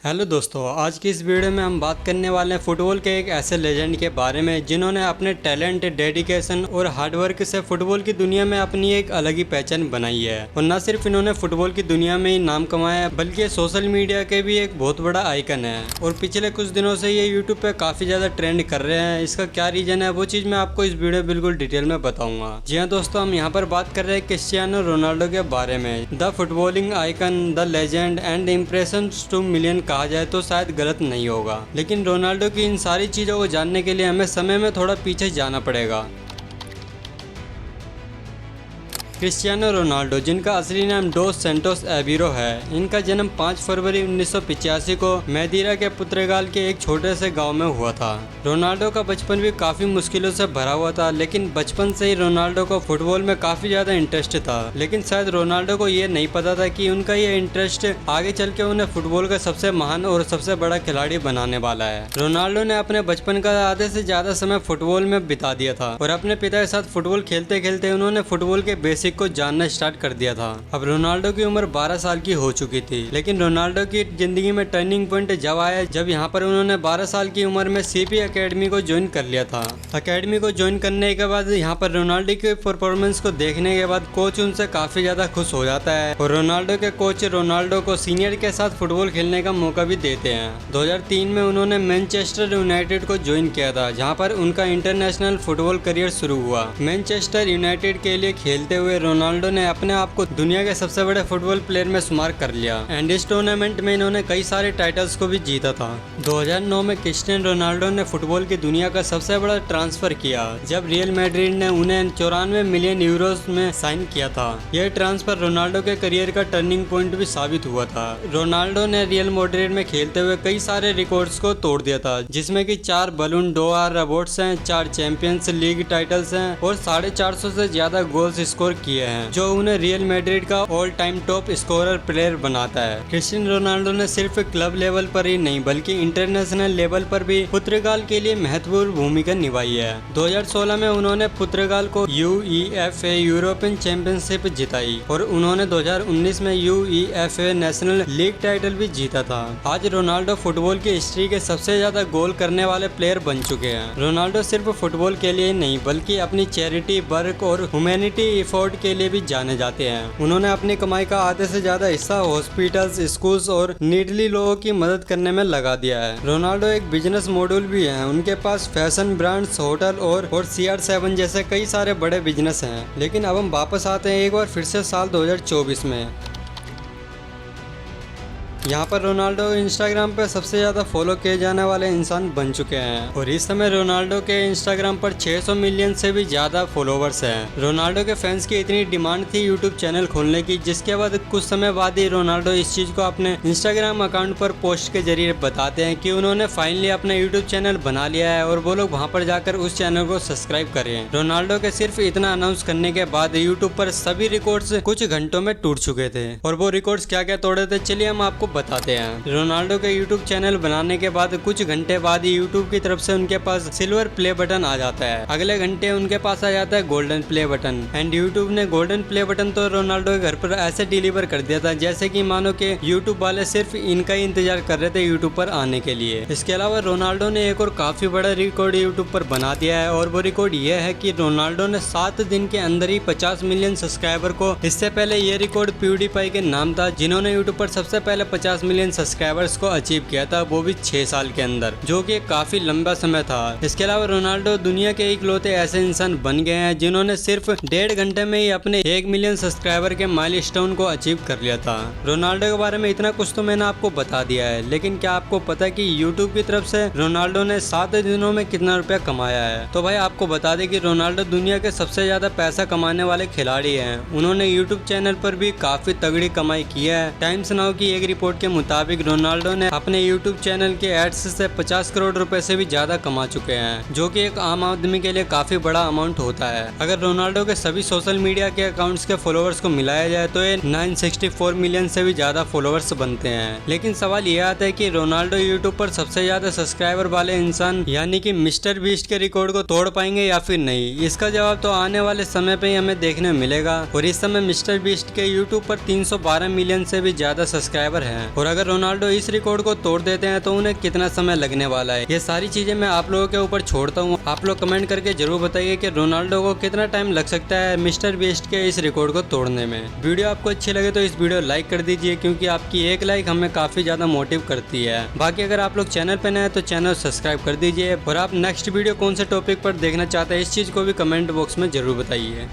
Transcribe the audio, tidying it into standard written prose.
Hello दोस्तों, आज की इस वीडियो में हम बात करने वाले हैं फुटबॉल के एक ऐसे लेजेंड के बारे में जिन्होंने अपने टैलेंट, डेडिकेशन और हार्डवर्क से फुटबॉल की दुनिया में अपनी एक अलग ही पहचान बनाई है। और न सिर्फ इन्होंने फुटबॉल की दुनिया में ही नाम कमाया है बल्कि सोशल मीडिया के भी एक बहुत बड़ा आइकन है। और पिछले कुछ दिनों से ये यूट्यूब पे काफी ज्यादा ट्रेंड कर रहे हैं। इसका क्या रीजन है वो चीज मैं आपको इस वीडियो बिल्कुल डिटेल में बताऊंगा। जी हाँ दोस्तों, हम यहाँ पर बात कर रहे हैं क्रिस्टियानो रोनाल्डो के बारे में। The footballing icon, the legend and impression two million कहा जाए तो शायद गलत नहीं होगा, लेकिन रोनाल्डो की इन सारी चीजों को जानने के लिए हमें समय में थोड़ा पीछे जाना पड़ेगा। क्रिस्टियानो रोनाल्डो, जिनका असली नाम डोस सेंटोस एविरो है, इनका जन्म 5 फरवरी 1985 को मैदीरा के पुर्तगाल के एक छोटे से गांव में हुआ था। रोनाल्डो का बचपन भी काफी मुश्किलों से भरा हुआ था, लेकिन बचपन से ही रोनाल्डो को फुटबॉल में काफी ज्यादा इंटरेस्ट था। लेकिन शायद रोनाल्डो को ये नहीं पता था कि उनका ये इंटरेस्ट आगे चल के उन्हें फुटबॉल का सबसे महान और सबसे बड़ा खिलाड़ी बनाने वाला है। रोनाल्डो ने अपने बचपन का आधे से ज्यादा समय फुटबॉल में बिता दिया था और अपने पिता के साथ फुटबॉल खेलते खेलते उन्होंने फुटबॉल के बेसिक को जानना स्टार्ट कर दिया था। अब रोनाल्डो की उम्र 12 साल की हो चुकी थी, लेकिन रोनाल्डो की जिंदगी में टर्निंग पॉइंट जब आया जब यहाँ पर उन्होंने 12 साल की उम्र में सीपी एकेडमी को ज्वाइन कर लिया था। एकेडमी को ज्वाइन करने के बाद यहाँ पर रोनाल्डो की परफॉर्मेंस को देखने के बाद कोच उनसे काफी ज्यादा खुश हो जाता है और रोनाल्डो के कोच रोनाल्डो को सीनियर के साथ फुटबॉल खेलने का मौका भी देते हैं। 2003 में उन्होंने मैनचेस्टर यूनाइटेड को ज्वाइन किया था, जहाँ पर उनका इंटरनेशनल फुटबॉल करियर शुरू हुआ। मैनचेस्टर यूनाइटेड के लिए खेलते हुए रोनाल्डो ने अपने आप को दुनिया के सबसे बड़े फुटबॉल प्लेयर में शुमार कर लिया एंड इस टूर्नामेंट में इन्होंने कई सारे टाइटल्स को भी जीता था। 2009 में क्रिस्टियानो रोनाल्डो ने फुटबॉल की दुनिया का सबसे बड़ा ट्रांसफर किया जब रियल मैड्रिड ने उन्हें 94 मिलियन यूरोस में साइन किया था। यह ट्रांसफर रोनाल्डो के करियर का टर्निंग पॉइंट भी साबित हुआ था। रोनाल्डो ने रियल मैड्रिड में खेलते हुए कई सारे रिकॉर्ड्स को तोड़ दिया था, जिसमें कि 4 बलून डोर अवार्ड्स हैं, 4 चैंपियंस लीग टाइटल्स हैं और 450 से ज्यादा गोल्स स्कोर किए हैं, जो उन्हें रियल मैड्रिड का all time top scorer player बनाता है। क्रिस्टियानो रोनाल्डो ने सिर्फ क्लब लेवल पर ही नहीं बल्कि इंटरनेशनल लेवल पर भी पुर्तगाल के लिए महत्वपूर्ण भूमिका निभाई है। 2016 में उन्होंने पुर्तगाल को यूईएफए यूरोपियन चैंपियनशिप जिताई और उन्होंने 2019 में यूईएफए नेशनल लीग टाइटल भी जीता था। आज रोनाल्डो फुटबॉल की हिस्ट्री के सबसे ज्यादा गोल करने वाले प्लेयर बन चुके हैं। रोनाल्डो सिर्फ फुटबॉल के लिए नहीं बल्कि अपनी चैरिटी वर्क और ह्यूमैनिटी एफर्ट के लिए भी जाने जाते हैं। उन्होंने अपनी कमाई का आधे से ज्यादा हिस्सा हॉस्पिटल्स, स्कूल्स और नीडली लोगों की मदद करने में लगा दिया है। रोनाल्डो एक बिजनेस मॉड्यूल भी है। उनके पास फैशन ब्रांड्स, होटल और CR7 जैसे कई सारे बड़े बिजनेस हैं। लेकिन अब हम वापस आते हैं एक बार फिर से साल 2024 में। यहाँ पर रोनाल्डो इंस्टाग्राम पर सबसे ज्यादा फॉलो किए जाने वाले इंसान बन चुके हैं और इस समय रोनाल्डो के इंस्टाग्राम पर 600 मिलियन से भी ज्यादा फॉलोवर्स हैं। रोनाल्डो के फैंस की इतनी डिमांड थी यूट्यूब चैनल खोलने की, जिसके बाद कुछ समय बाद ही रोनाल्डो इस चीज को अपने इंस्टाग्राम अकाउंट पर पोस्ट के जरिए बताते हैं कि उन्होंने फाइनली अपना यूट्यूब चैनल बना लिया है और वो लोग वहाँ पर जाकर उस चैनल को सब्सक्राइब करें। रोनाल्डो के सिर्फ इतना अनाउंस करने के बाद यूट्यूब पर सभी रिकॉर्ड्स कुछ घंटों में टूट चुके थे और वो रिकॉर्ड्स क्या क्या तोड़े थे चलिए हम आपको बताते हैं। रोनाल्डो के यूट्यूब चैनल बनाने के बाद कुछ घंटे बाद ही यूट्यूब की तरफ से उनके पास सिल्वर प्ले बटन आ जाता है। अगले घंटे उनके पास आ जाता है golden play button and YouTube ने गोल्डन प्ले बटन तो रोनाल्डो के घर पर ऐसे डिलीवर कर दिया था जैसे कि मानो कि यूट्यूब वाले सिर्फ इनका ही इंतजार कर रहे थे यूट्यूब पर आने के लिए। इसके अलावा रोनाल्डो ने एक और काफी बड़ा रिकॉर्ड यूट्यूब पर बना दिया है और वो रिकॉर्ड ये है कि रोनाल्डो ने 7 दिन के अंदर ही 50 मिलियन सब्सक्राइबर को, इससे पहले ये रिकॉर्ड प्यूडीपाई के नाम था जिन्होंने यूट्यूब पर सबसे पहले 50 मिलियन सब्सक्राइबर्स को अचीव किया था, वो भी 6 साल के अंदर, जो कि काफी लंबा समय था। इसके अलावा रोनाल्डो दुनिया के इकलौते ऐसे इंसान बन गए हैं जिन्होंने सिर्फ 1.5 घंटे में ही अपने 1 मिलियन सब्सक्राइबर के माइलस्टोन को अचीव कर लिया था। रोनाल्डो के बारे में इतना कुछ तो मैंने आपको बता दिया है, लेकिन क्या आपको पता है कि यूट्यूब की तरफ से रोनाल्डो ने 7 दिनों में कितना रुपया कमाया है? तो भाई आपको बता दें कि रोनाल्डो दुनिया के सबसे ज्यादा पैसा कमाने वाले खिलाड़ी हैं। उन्होंने यूट्यूब चैनल पर भी काफी तगड़ी कमाई की है। टाइम्स नाउ की एक रिपोर्ट के मुताबिक रोनाल्डो ने अपने यूट्यूब चैनल के एड्स से 50 करोड़ रुपए से भी ज्यादा कमा चुके हैं, जो कि एक आम आदमी के लिए काफी बड़ा अमाउंट होता है। अगर रोनाल्डो के सभी सोशल मीडिया के अकाउंट्स के फॉलोअर्स को मिलाया जाए तो ये 964 मिलियन से भी ज्यादा फॉलोअर्स बनते हैं। लेकिन सवाल यह आता है कि रोनाल्डो यूट्यूब पर सबसे ज्यादा सब्सक्राइबर वाले इंसान यानी कि मिस्टर बीस्ट के रिकॉर्ड को तोड़ पाएंगे या फिर नहीं? इसका जवाब तो आने वाले समय पे ही हमें देखने मिलेगा। और इस समय मिस्टर बीस्ट के यूट्यूब पर 312 मिलियन से भी ज्यादा सब्सक्राइबर हैं हैं और अगर रोनाल्डो इस रिकॉर्ड को तोड़ देते हैं तो उन्हें कितना समय लगने वाला है। ये सारी चीजें मैं आप लोगों के ऊपर छोड़ता हूँ। आप लोग कमेंट करके जरूर बताइए कि रोनाल्डो को कितना टाइम लग सकता है मिस्टर बीस्ट के इस रिकॉर्ड को तोड़ने में। वीडियो आपको अच्छी लगे तो इस वीडियो लाइक कर दीजिए, क्योंकि आपकी एक लाइक हमें काफी ज्यादा मोटिव करती है। बाकी अगर आप लोग चैनल पे नए हैं तो चैनल सब्सक्राइब कर दीजिए और आप नेक्स्ट वीडियो कौन से टॉपिक पर देखना चाहते हैं इस चीज को भी कमेंट बॉक्स में जरूर बताइए।